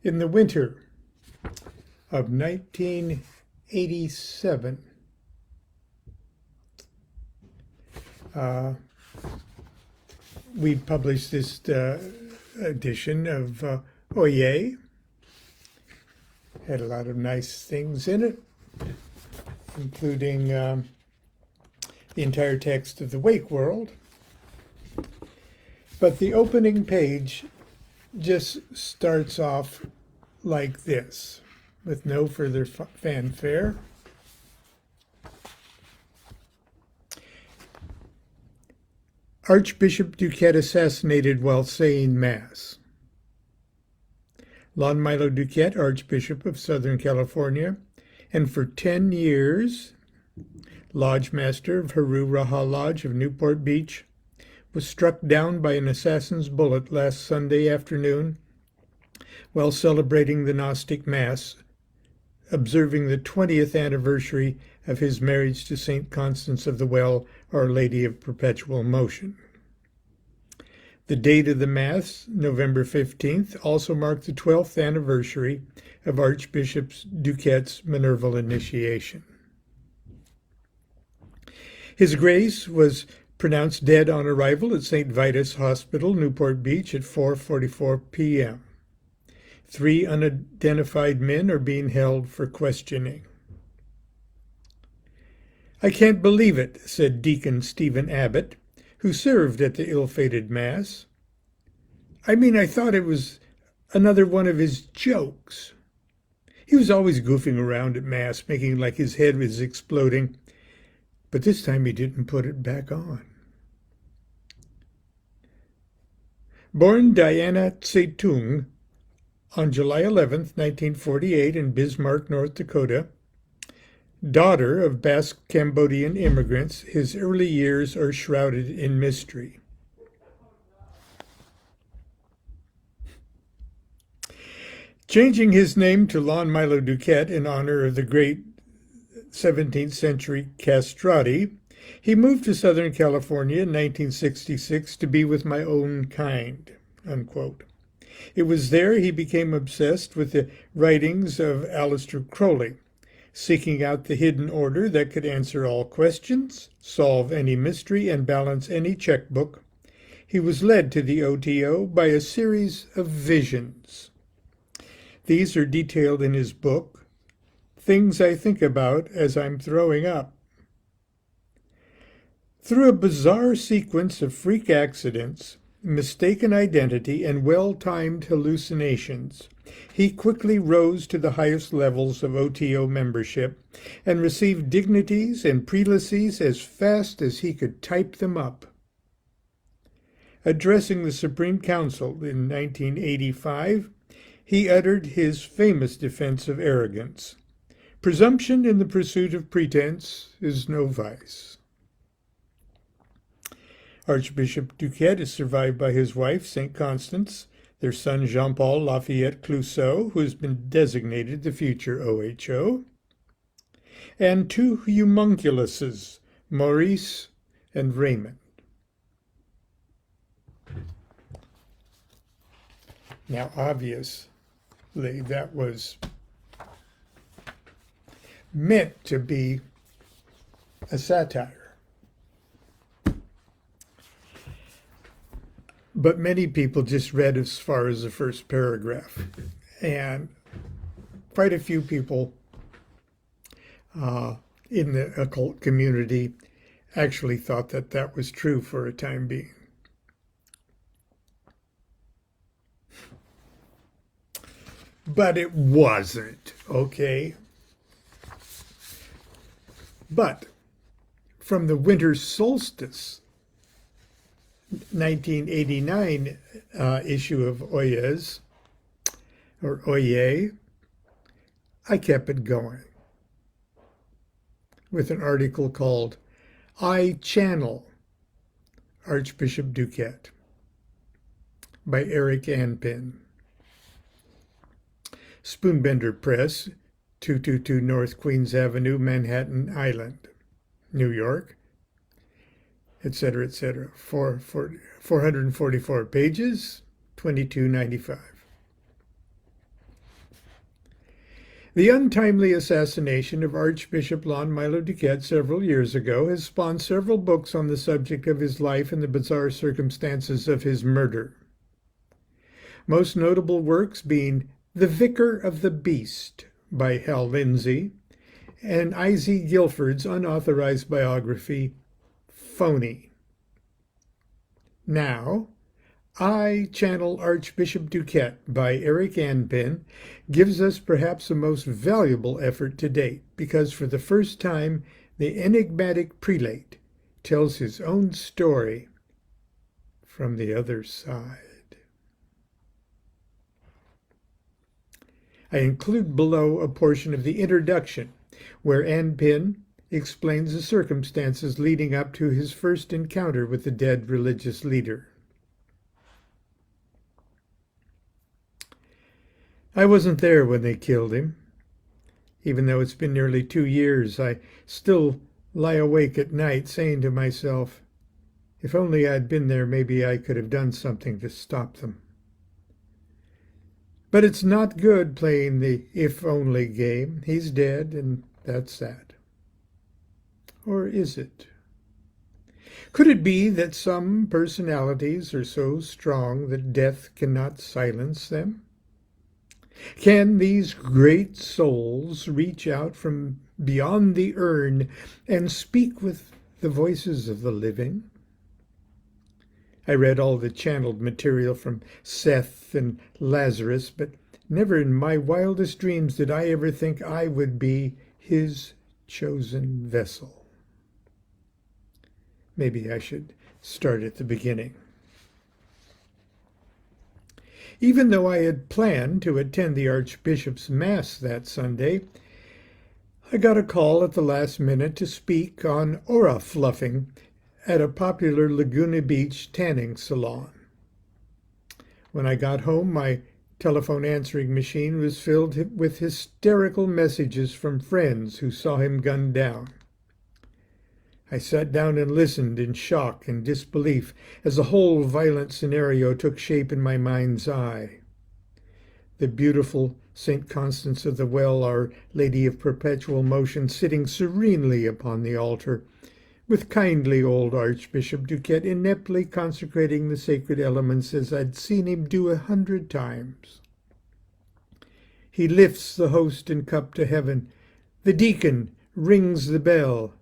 In the winter of 1987, we published this edition of Oye. Had a lot of nice things in it, including the entire text of the Wake World. But the opening page just starts off like this, with no further fanfare. Archbishop DuQuette assassinated while saying Mass. Lon Milo DuQuette, Archbishop of Southern California, and for 10 years, Lodge Master of Haru Raha Lodge of Newport Beach, was struck down by an assassin's bullet last Sunday afternoon while celebrating the Gnostic Mass, observing the 20th anniversary of his marriage to St. Constance of the Well, Our Lady of Perpetual Motion. The date of the Mass, November 15th, also marked the 12th anniversary of Archbishop DuQuette's Minerval initiation. His Grace was pronounced dead on arrival at St. Vitus Hospital, Newport Beach, at 4:44 p.m. 3 unidentified men are being held for questioning. "I can't believe it," said Deacon Stephen Abbott, who served at the ill-fated Mass. "I mean, I thought it was another one of his jokes. He was always goofing around at Mass, making like his head was exploding, but this time he didn't put it back on." Born Diana Tsetung on July 11, 1948, in Bismarck, North Dakota, daughter of Basque Cambodian immigrants, his early years are shrouded in mystery. Changing his name to Lon Milo DuQuette in honor of the great 17th century castrati, he moved to Southern California in 1966 to be with my own kind, unquote. It was there he became obsessed with the writings of Aleister Crowley, seeking out the hidden order that could answer all questions, solve any mystery, and balance any checkbook. He was led to the OTO by a series of visions. These are detailed in his book, Things I Think About as I'm Throwing Up. Through a bizarre sequence of freak accidents, mistaken identity, and well-timed hallucinations, he quickly rose to the highest levels of OTO membership and received dignities and prelacies as fast as he could type them up. Addressing the Supreme Council in 1985, he uttered his famous defense of arrogance. "Presumption in the pursuit of pretense is no vice." Archbishop DuQuette is survived by his wife, St. Constance, their son Jean-Paul Lafayette Clouseau, who has been designated the future OHO, and 2 homunculuses, Maurice and Raymond. Now, obviously, that was meant to be a satire. But many people just read as far as the first paragraph. And quite a few people in the occult community actually thought that that was true for a time being. But it wasn't, okay? But from the winter solstice 1989 issue of Oyez, or Oye, I kept it going with an article called I Channel Archbishop DuQuette by Eric Anpin. Spoonbender Press, 222 North Queens Avenue, Manhattan Island, New York, etc., etc. 444 pages, $22.95. The untimely assassination of Archbishop Lon Milo DuQuette several years ago has spawned several books on the subject of his life and the bizarre circumstances of his murder. Most notable works being The Vicar of the Beast by Hal Lindsey and I.Z. Guilford's unauthorized biography, Phony. Now, I Channel Archbishop DuQuette by Eric Anpin gives us perhaps the most valuable effort to date, because for the first time, the enigmatic prelate tells his own story from the other side. I include below a portion of the introduction where Anpin explains the circumstances leading up to his first encounter with the dead religious leader. I wasn't there when they killed him. Even though it's been nearly 2 years, I still lie awake at night saying to myself, if only I'd been there, maybe I could have done something to stop them. But it's not good playing the if-only game. He's dead, and that's that. Or is it? Could it be that some personalities are so strong that death cannot silence them? Can these great souls reach out from beyond the urn and speak with the voices of the living? I read all the channeled material from Seth and Lazarus, but never in my wildest dreams did I ever think I would be his chosen vessel. Maybe I should start at the beginning. Even though I had planned to attend the Archbishop's Mass that Sunday, I got a call at the last minute to speak on aura fluffing at a popular Laguna Beach tanning salon. When I got home, my telephone answering machine was filled with hysterical messages from friends who saw him gunned down. I sat down and listened in shock and disbelief as the whole violent scenario took shape in my mind's eye. The beautiful St. Constance of the Well, Our Lady of Perpetual Motion, sitting serenely upon the altar, with kindly old Archbishop DuQuette ineptly consecrating the sacred elements as I'd seen him do 100 times. He lifts the host and cup to heaven. The deacon rings the bell.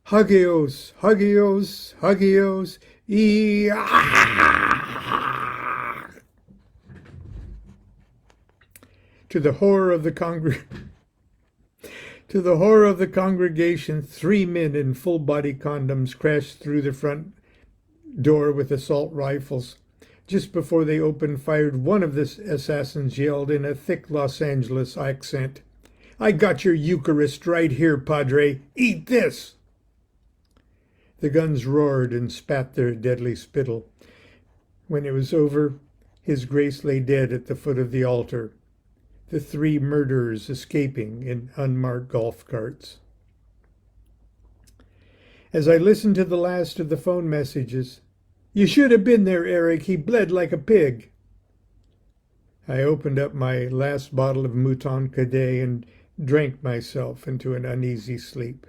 Hagios, Hagios, Hagios, To the horror of the congregation, 3 men in full-body condoms crashed through the front door with assault rifles. Just before they opened fire, one of the assassins yelled in a thick Los Angeles accent, "I got your Eucharist right here, Padre. Eat this!" The guns roared and spat their deadly spittle. When it was over, His Grace lay dead at the foot of the altar, the 3 murderers escaping in unmarked golf carts. As I listened to the last of the phone messages, "You should have been there, Eric. He bled like a pig," I opened up my last bottle of Mouton Cadet and drank myself into an uneasy sleep.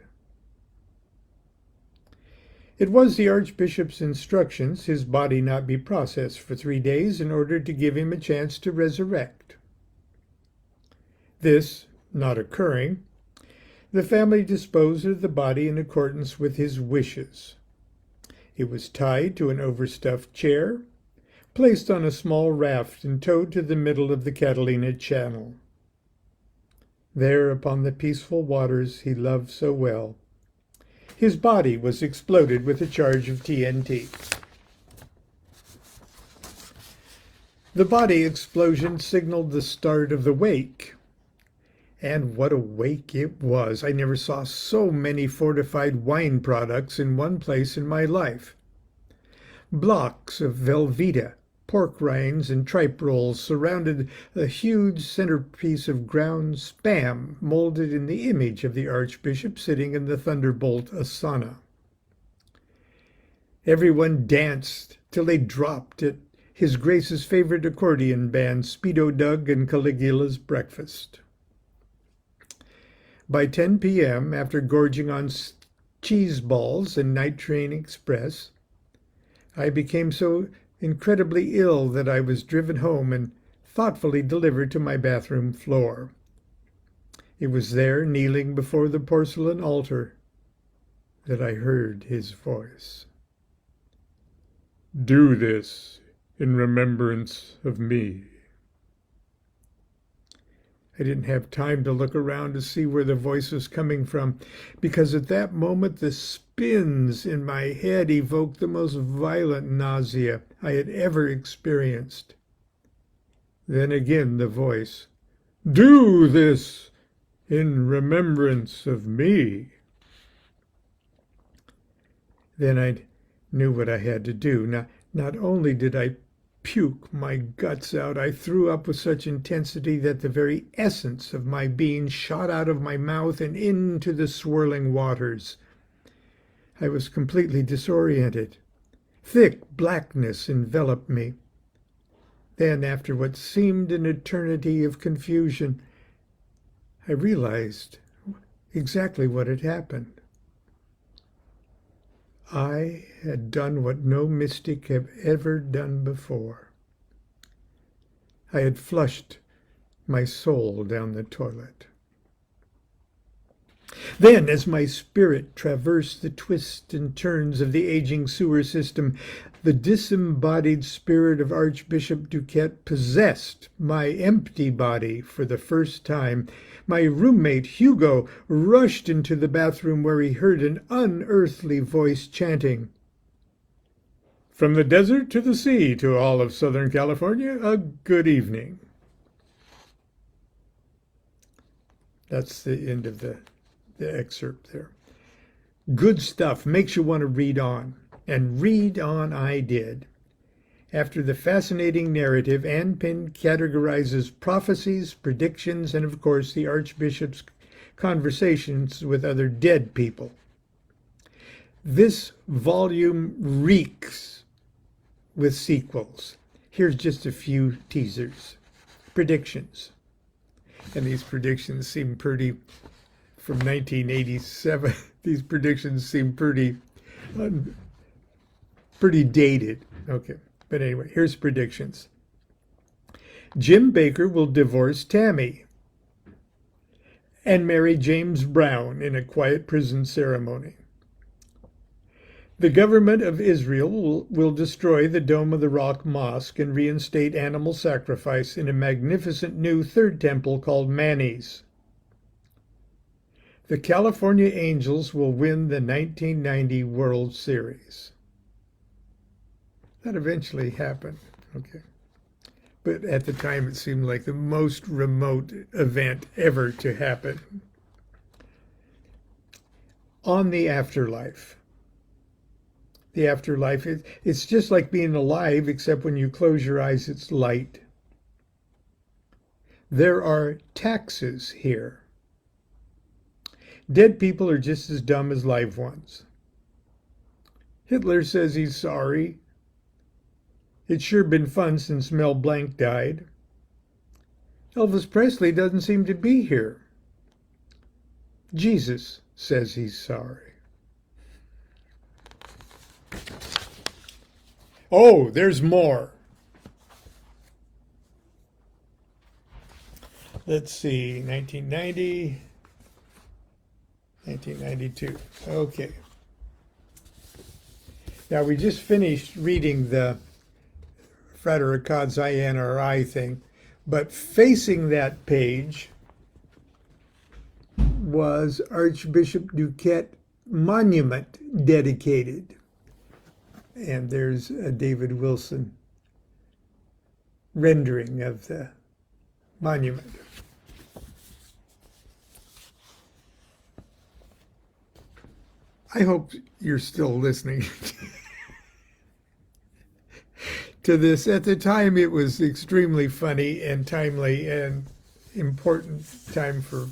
It was the Archbishop's instructions his body not be processed for 3 days in order to give him a chance to resurrect. This not occurring, the family disposed of the body in accordance with his wishes. It was tied to an overstuffed chair, placed on a small raft and towed to the middle of the Catalina Channel. There, upon the peaceful waters he loved so well, his body was exploded with a charge of TNT. The body explosion signaled the start of the wake. And what a wake it was. I never saw so many fortified wine products in one place in my life. Blocks of Velveeta, pork rinds, and tripe rolls surrounded a huge centerpiece of ground spam molded in the image of the Archbishop sitting in the Thunderbolt asana. Everyone danced till they dropped at His Grace's favorite accordion band, Speedo Doug and Caligula's Breakfast. By 10 p.m., after gorging on cheese balls and Night Train Express, I became so incredibly ill that I was driven home and thoughtfully delivered to my bathroom floor. It was there, kneeling before the porcelain altar, that I heard his voice. "Do this in remembrance of me." I didn't have time to look around to see where the voice was coming from, because at that moment the spins in my head evoked the most violent nausea I had ever experienced. Then again the voice, "Do this in remembrance of me." Then I knew what I had to do. Not only did I puke my guts out, I threw up with such intensity that the very essence of my being shot out of my mouth and into the swirling waters. I was completely disoriented. Thick blackness enveloped me. Then, after what seemed an eternity of confusion, I realized exactly what had happened. I had done what no mystic had ever done before. I had flushed my soul down the toilet. Then, as my spirit traversed the twists and turns of the aging sewer system, the disembodied spirit of Archbishop DuQuette possessed my empty body for the first time. My roommate, Hugo, rushed into the bathroom where he heard an unearthly voice chanting, "From the desert to the sea, to all of Southern California, a good evening." That's the end of the excerpt there. Good stuff. Makes you want to read on. And read on I did. After the fascinating narrative, Ann Pin categorizes prophecies, predictions, and of course the Archbishop's conversations with other dead people. This volume reeks with sequels. Here's just a few teasers. Predictions. And these predictions seem pretty, from 1987, these predictions seem pretty dated. Okay. But anyway, here's predictions. Jim Bakker will divorce Tammy and marry James Brown in a quiet prison ceremony. The government of Israel will destroy the Dome of the Rock Mosque and reinstate animal sacrifice in a magnificent new third temple called Manny's. The California Angels will win the 1990 World Series. That eventually happened, okay. But at the time, it seemed like the most remote event ever to happen. On the afterlife. The afterlife, it's just like being alive, except when you close your eyes, it's light. There are taxes here. Dead people are just as dumb as live ones. Hitler says he's sorry. It's sure been fun since Mel Blanc died. Elvis Presley doesn't seem to be here. Jesus says he's sorry. Oh, there's more. Let's see, 1990, 1992. Okay. Now, we just finished reading the Frater Akad's INRI thing, but facing that page was Archbishop DuQuette monument dedicated. And there's a David Wilson rendering of the monument. I hope you're still listening to this. At the time, it was extremely funny and timely and important time for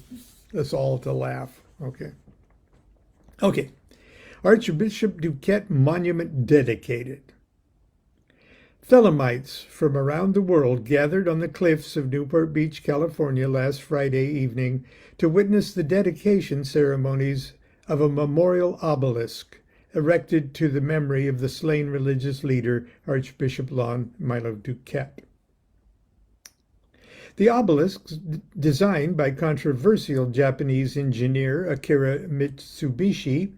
us all to laugh. Okay. Archbishop DuQuette monument dedicated. Thelemites from around the world gathered on the cliffs of Newport Beach, California last Friday evening to witness the dedication ceremonies of a memorial obelisk erected to the memory of the slain religious leader, Archbishop Lon Milo DuQuette. The obelisk, designed by controversial Japanese engineer Akira Mitsubishi,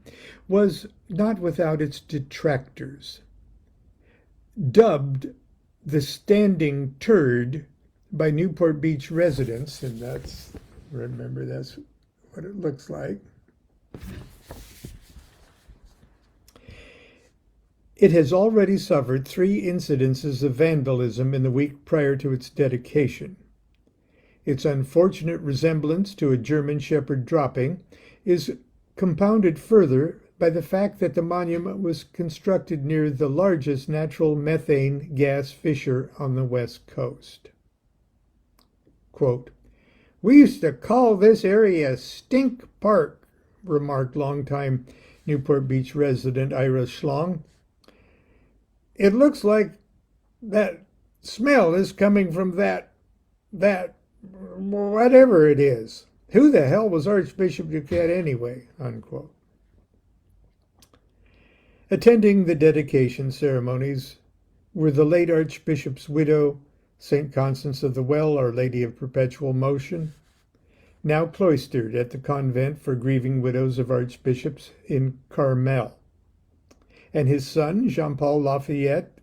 was not without its detractors. Dubbed the Standing Turd by Newport Beach residents, and that's what it looks like. It has already suffered 3 incidences of vandalism in the week prior to its dedication. Its unfortunate resemblance to a German Shepherd dropping is compounded further by the fact that the monument was constructed near the largest natural methane gas fissure on the West Coast. Quote, "We used to call this area Stink Park," remarked longtime Newport Beach resident Ira Schlong. "It looks like that smell is coming from that whatever it is. Who the hell was Archbishop DuQuette anyway?" Unquote. Attending the dedication ceremonies were the late Archbishop's widow, St. Constance of the Well, Our Lady of Perpetual Motion, now cloistered at the convent for grieving widows of archbishops in Carmel, and his son, Jean-Paul Lafayette,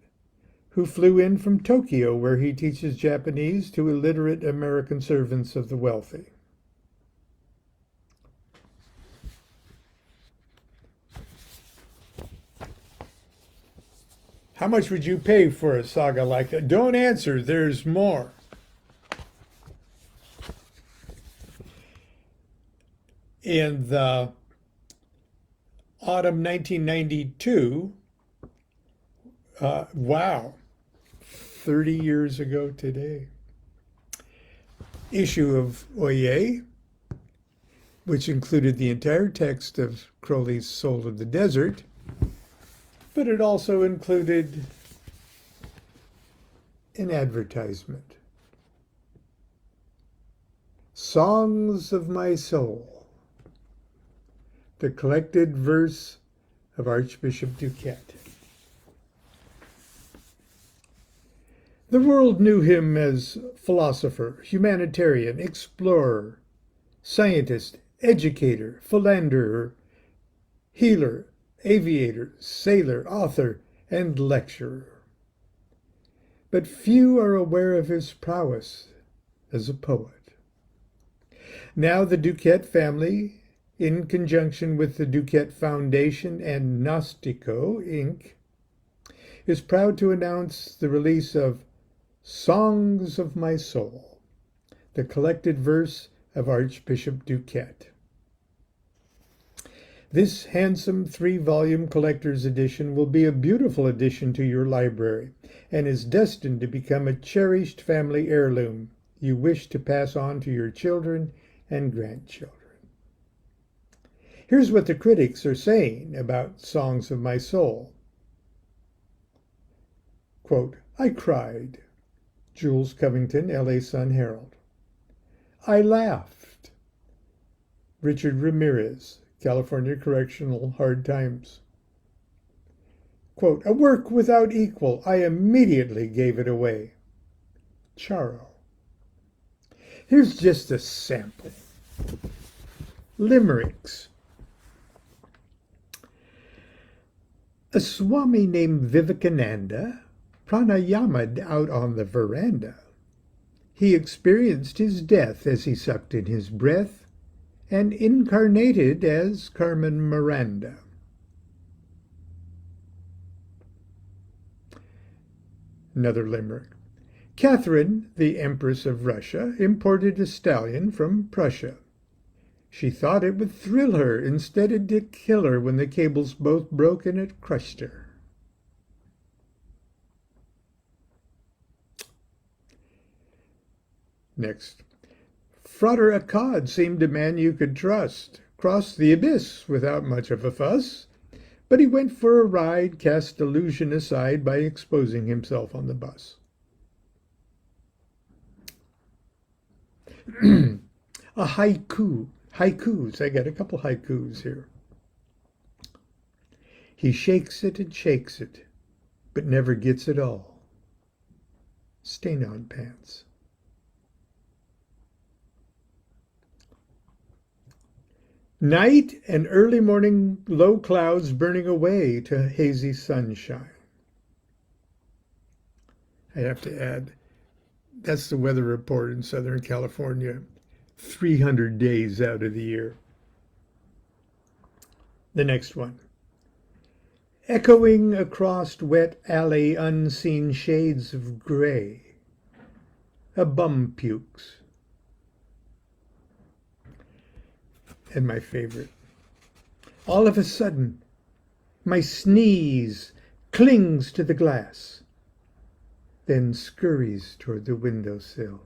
who flew in from Tokyo, where he teaches Japanese to illiterate American servants of the wealthy. How much would you pay for a saga like that? Don't answer, there's more. In the autumn 1992, wow, 30 years ago today, issue of Oye, which included the entire text of Crowley's Soul of the Desert, but it also included an advertisement. Songs of My Soul, the collected verse of Archbishop DuQuette. The world knew him as philosopher, humanitarian, explorer, scientist, educator, philanderer, healer, aviator, sailor, author, and lecturer. But few are aware of his prowess as a poet. Now the DuQuette family, in conjunction with the DuQuette Foundation and Gnostico, Inc., is proud to announce the release of Songs of My Soul, the collected verse of Archbishop DuQuette. This handsome 3-volume collector's edition will be a beautiful addition to your library and is destined to become a cherished family heirloom you wish to pass on to your children and grandchildren. Here's what the critics are saying about Songs of My Soul. Quote, "I cried." Jules Covington, L.A. Sun-Herald. "I laughed." Richard Ramirez, California Correctional Hard Times. Quote, "A work without equal. I immediately gave it away." Charo. Here's just a sample. Limericks. A Swami named Vivekananda pranayama'd out on the veranda. He experienced his death as he sucked in his breath and incarnated as Carmen Miranda. Another limerick. Catherine, the Empress of Russia, imported a stallion from Prussia. She thought it would thrill her. Instead, it did kill her when the cables both broke and it crushed her. Next. Frater Akkad seemed a man you could trust. Crossed the abyss without much of a fuss. But he went for a ride, cast delusion aside by exposing himself on the bus. A haiku. Haikus. I got a couple haikus here. He shakes it and shakes it, but never gets it all. Stain on pants. Night and early morning low clouds burning away to hazy sunshine. I have to add, that's the weather report in Southern California, 300 days out of the year. The next one. Echoing across wet alley unseen shades of gray. A bum pukes. And my favorite. All of a sudden, my sneeze clings to the glass, then scurries toward the windowsill.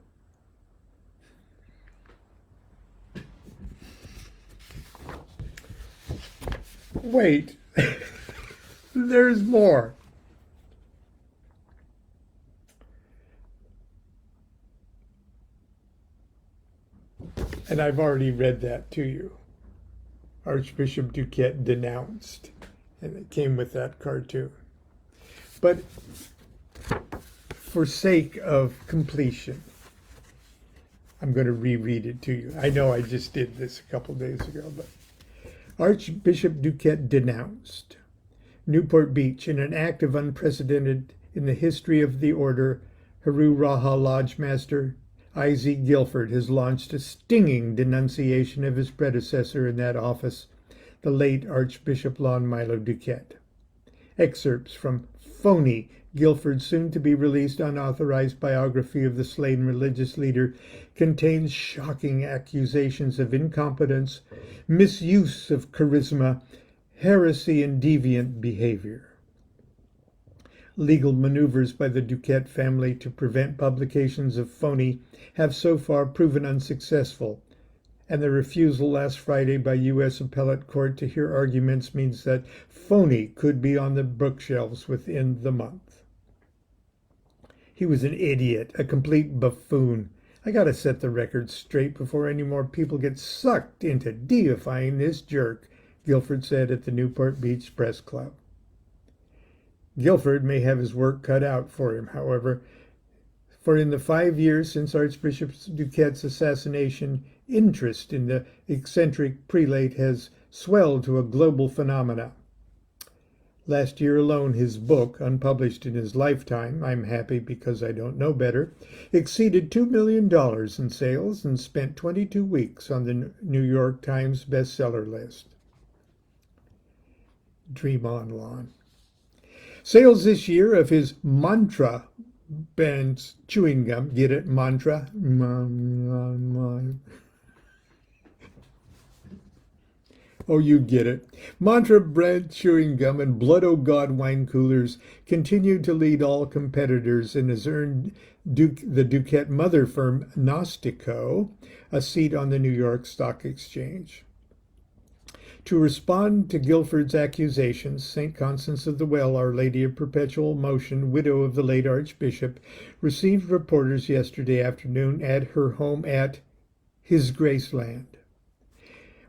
Wait, there's more. And I've already read that to you. Archbishop DuQuette denounced, and it came with that cartoon. But for sake of completion, I'm going to reread it to you. I know I just did this a couple days ago, but Archbishop DuQuette denounced Newport Beach in an act of unprecedented in the history of the order. Haru Raha Lodge Master I.Z. Guilford has launched a stinging denunciation of his predecessor in that office, the late Archbishop Lon Milo DuQuette. Excerpts from phony Guilford's soon-to-be-released unauthorized biography of the slain religious leader contains shocking accusations of incompetence, misuse of charisma, heresy, and deviant behavior. Legal maneuvers by the DuQuette family to prevent publications of phony have so far proven unsuccessful, and the refusal last Friday by U.S. Appellate Court to hear arguments means that phony could be on the bookshelves within the month. He was an idiot, a complete buffoon. I gotta set the record straight before any more people get sucked into deifying this jerk, Guilford said at the Newport Beach Press Club. Guilford may have his work cut out for him, however, for in the 5 years since Archbishop DuQuette's assassination, interest in the eccentric prelate has swelled to a global phenomenon. Last year alone, his book, unpublished in his lifetime, I'm Happy Because I Don't Know Better, exceeded $2 million in sales and spent 22 weeks on the New York Times bestseller list. Dream on, Lon. Sales this year of his Mantra brand chewing gum, get it? Mantra? Oh, you get it. Mantra brand chewing gum and Blood O' God wine coolers continue to lead all competitors and has earned the DuQuette mother firm Gnostico a seat on the New York Stock Exchange. To respond to Guilford's accusations, St. Constance of the Well, Our Lady of Perpetual Motion, widow of the late Archbishop, received reporters yesterday afternoon at her home at His Graceland.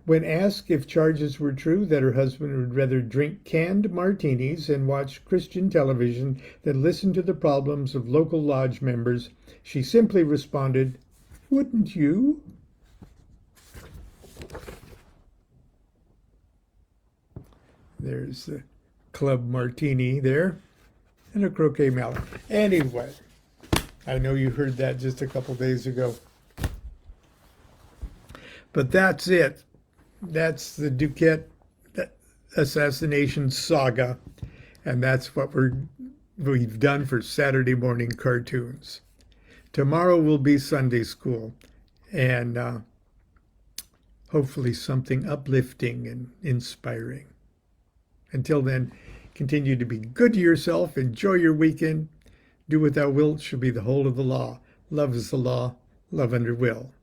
When asked if charges were true that her husband would rather drink canned martinis and watch Christian television than listen to the problems of local lodge members, she simply responded, "Wouldn't you?" There's the club martini there and a croquet mallet. Anyway, I know you heard that just a couple days ago. But that's it. That's the DuQuette assassination saga. And that's what we've done for Saturday morning cartoons. Tomorrow will be Sunday school. And hopefully something uplifting and inspiring. Until then, continue to be good to yourself. Enjoy your weekend. Do what thou wilt shall be the whole of the law. Love is the law. Love under will.